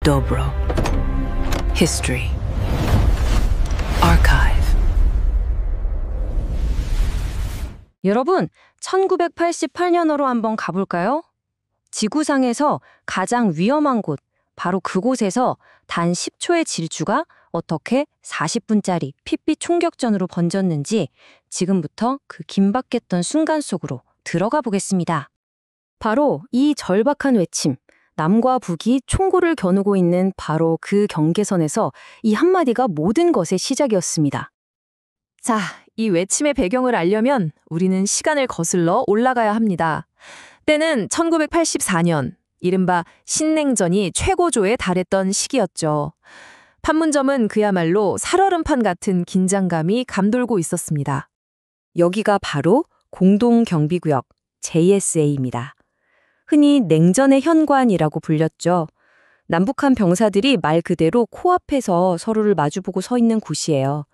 Dobro. History. Archive. 여러분, 1988년으로 한번 가볼까요? 지구상에서 가장 위험한 곳, 바로 그곳에서 단 10초의 질주가 어떻게 40분짜리 핏빛 총격전으로 번졌는지 지금부터 그 긴박했던 순간 속으로 들어가 보겠습니다. 바로 이 절박한 외침, 남과 북이 총구를 겨누고 있는 바로 그 경계선에서 이 한마디가 모든 것의 시작이었습니다. 자, 이 외침의 배경을 알려면 우리는 시간을 거슬러 올라가야 합니다. 때는 1984년, 이른바 신냉전이 최고조에 달했던 시기였죠. 판문점은 그야말로 살얼음판 같은 긴장감이 감돌고 있었습니다. 여기가 바로 공동경비구역 JSA입니다. 흔히 냉전의 현관이라고 불렸죠. 남북한 병사들이 말 그대로 코앞에서 서로를 마주보고 서 있는 곳이에요.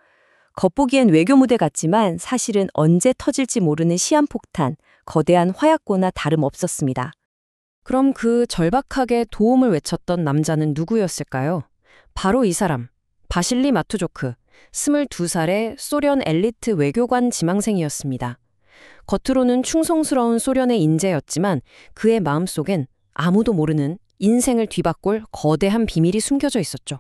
겉보기엔 외교무대 같지만 사실은 언제 터질지 모르는 시한폭탄, 거대한 화약고나 다름없었습니다. 그럼 그 절박하게 도움을 외쳤던 남자는 누구였을까요? 바로 이 사람, 바실리 마투조크, 22살의 소련 엘리트 외교관 지망생이었습니다. 겉으로는 충성스러운 소련의 인재였지만 그의 마음속엔 아무도 모르는 인생을 뒤바꿀 거대한 비밀이 숨겨져 있었죠.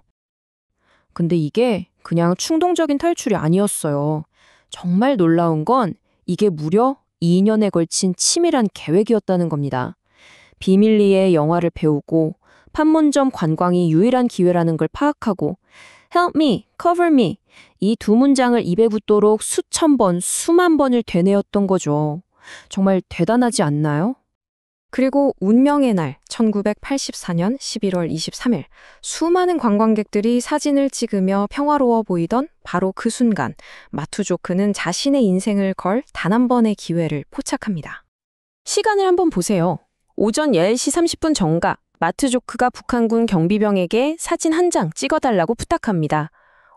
근데 이게 그냥 충동적인 탈출이 아니었어요. 정말 놀라운 건 이게 무려 2년에 걸친 치밀한 계획이었다는 겁니다. 비밀리에 영화를 배우고 판문점 관광이 유일한 기회라는 걸 파악하고 Help me, cover me 이 두 문장을 입에 붙도록 수천 번, 수만 번을 되뇌었던 거죠. 정말 대단하지 않나요? 그리고 운명의 날 1984년 11월 23일 수많은 관광객들이 사진을 찍으며 평화로워 보이던 바로 그 순간 마투조크는 자신의 인생을 걸 단 한 번의 기회를 포착합니다. 시간을 한번 보세요. 오전 10시 30분 정각 마투조크가 북한군 경비병에게 사진 한 장 찍어달라고 부탁합니다.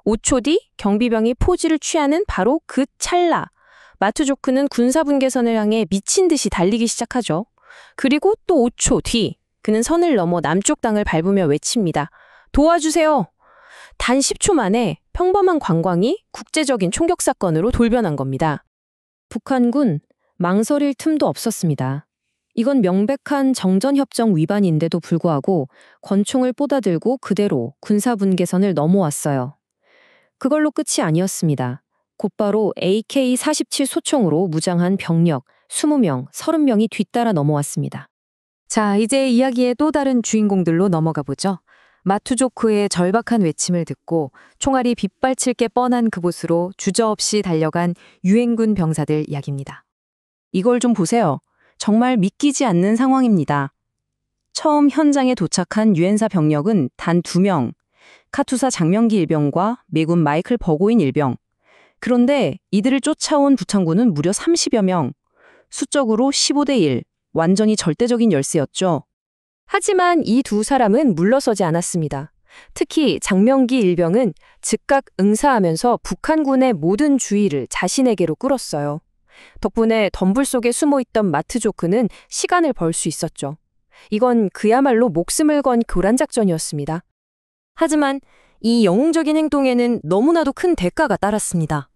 5초 뒤 경비병이 포즈를 취하는 바로 그 찰나 마투조크는 군사분계선을 향해 미친 듯이 달리기 시작하죠. 그리고 또 5초 뒤 그는 선을 넘어 남쪽 땅을 밟으며 외칩니다. 도와주세요. 단 10초 만에 평범한 관광이 국제적인 총격 사건으로 돌변한 겁니다. 북한군 망설일 틈도 없었습니다. 이건 명백한 정전협정 위반인데도 불구하고 권총을 뻗어들고 그대로 군사분계선을 넘어왔어요. 그걸로 끝이 아니었습니다. 곧바로 AK-47 소총으로 무장한 병력 20명, 30명이 뒤따라 넘어왔습니다. 자, 이제 이야기의 또 다른 주인공들로 넘어가 보죠. 마투조크의 절박한 외침을 듣고 총알이 빗발칠 게 뻔한 그곳으로 주저없이 달려간 유엔군 병사들 이야기입니다. 이걸 좀 보세요. 정말 믿기지 않는 상황입니다. 처음 현장에 도착한 유엔사 병력은 단 2명, 카투사 장명기 일병과 미군 마이클 버고인 일병. 그런데 이들을 쫓아온 북한군은 무려 30여 명. 수적으로 15대 1, 완전히 절대적인 열세였죠. 하지만 이 두 사람은 물러서지 않았습니다. 특히 장명기 일병은 즉각 응사하면서 북한군의 모든 주의를 자신에게로 끌었어요. 덕분에 덤불 속에 숨어있던 마투조크는 시간을 벌 수 있었죠. 이건 그야말로 목숨을 건 교란작전이었습니다. 하지만 이 영웅적인 행동에는 너무나도 큰 대가가 따랐습니다.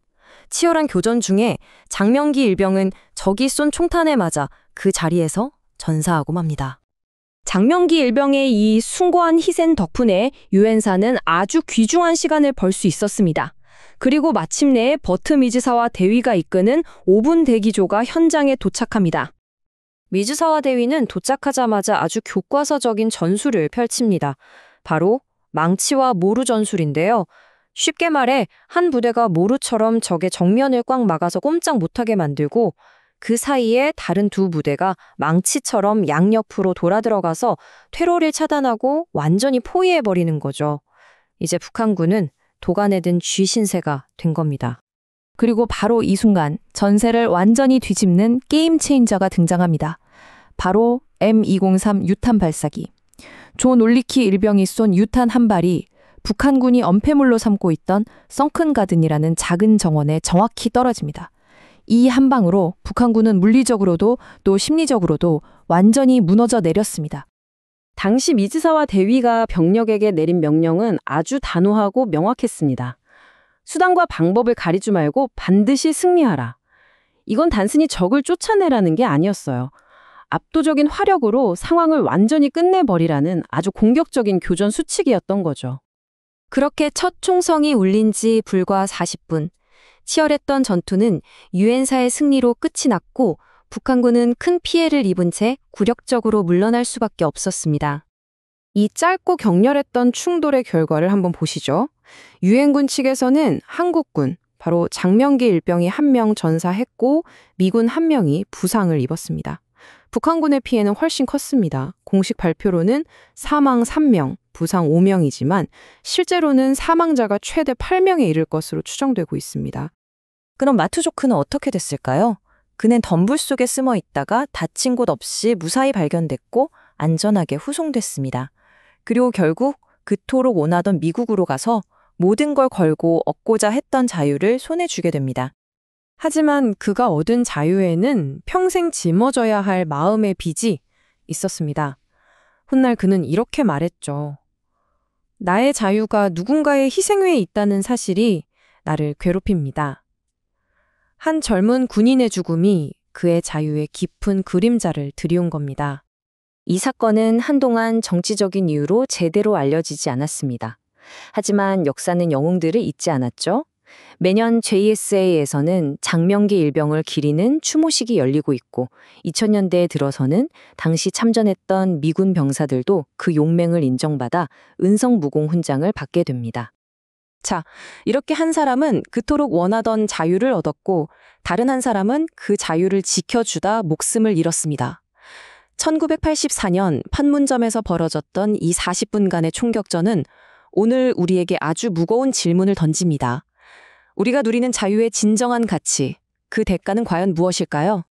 치열한 교전 중에 장명기 일병은 적이 쏜 총탄에 맞아 그 자리에서 전사하고 맙니다. 장명기 일병의 이 숭고한 희생 덕분에 유엔사는 아주 귀중한 시간을 벌 수 있었습니다. 그리고 마침내 버트 미즈사와 대위가 이끄는 5분 대기조가 현장에 도착합니다. 미즈사와 대위는 도착하자마자 아주 교과서적인 전술을 펼칩니다. 바로 망치와 모루 전술인데요. 쉽게 말해 한 부대가 모루처럼 적의 정면을 꽉 막아서 꼼짝 못하게 만들고 그 사이에 다른 두 부대가 망치처럼 양옆으로 돌아들어가서 퇴로를 차단하고 완전히 포위해버리는 거죠. 이제 북한군은 도가내든 쥐신세가 된 겁니다. 그리고 바로 이 순간 전세를 완전히 뒤집는 게임 체인저가 등장합니다. 바로 M203 유탄 발사기. 존 올리키 일병이 쏜 유탄 한 발이 북한군이 엄폐물로 삼고 있던 썬큰가든이라는 작은 정원에 정확히 떨어집니다. 이 한 방으로 북한군은 물리적으로도 또 심리적으로도 완전히 무너져 내렸습니다. 당시 미즈사와 대위가 병력에게 내린 명령은 아주 단호하고 명확했습니다. 수단과 방법을 가리지 말고 반드시 승리하라. 이건 단순히 적을 쫓아내라는 게 아니었어요. 압도적인 화력으로 상황을 완전히 끝내버리라는 아주 공격적인 교전 수칙이었던 거죠. 그렇게 첫 총성이 울린 지 불과 40분. 치열했던 전투는 유엔사의 승리로 끝이 났고 북한군은 큰 피해를 입은 채 굴욕적으로 물러날 수밖에 없었습니다. 이 짧고 격렬했던 충돌의 결과를 한번 보시죠. 유엔군 측에서는 한국군, 바로 장명기 일병이 1명 전사했고 미군 1명이 부상을 입었습니다. 북한군의 피해는 훨씬 컸습니다. 공식 발표로는 사망 3명, 부상 5명이지만 실제로는 사망자가 최대 8명에 이를 것으로 추정되고 있습니다. 그럼 마투조크는 어떻게 됐을까요? 그는 덤불 속에 숨어 있다가 다친 곳 없이 무사히 발견됐고 안전하게 후송됐습니다. 그리고 결국 그토록 원하던 미국으로 가서 모든 걸 걸고 얻고자 했던 자유를 손에 쥐게 됩니다. 하지만 그가 얻은 자유에는 평생 짊어져야 할 마음의 빚이 있었습니다. 훗날 그는 이렇게 말했죠. 나의 자유가 누군가의 희생 위에 있다는 사실이 나를 괴롭힙니다. 한 젊은 군인의 죽음이 그의 자유의 깊은 그림자를 드리운 겁니다. 이 사건은 한동안 정치적인 이유로 제대로 알려지지 않았습니다. 하지만 역사는 영웅들을 잊지 않았죠. 매년 JSA에서는 장명기 일병을 기리는 추모식이 열리고 있고 2000년대에 들어서는 당시 참전했던 미군 병사들도 그 용맹을 인정받아 은성무공 훈장을 받게 됩니다. 자, 이렇게 한 사람은 그토록 원하던 자유를 얻었고 다른 한 사람은 그 자유를 지켜주다 목숨을 잃었습니다. 1984년 판문점에서 벌어졌던 이 40분간의 총격전은 오늘 우리에게 아주 무거운 질문을 던집니다. 우리가 누리는 자유의 진정한 가치, 그 대가는 과연 무엇일까요?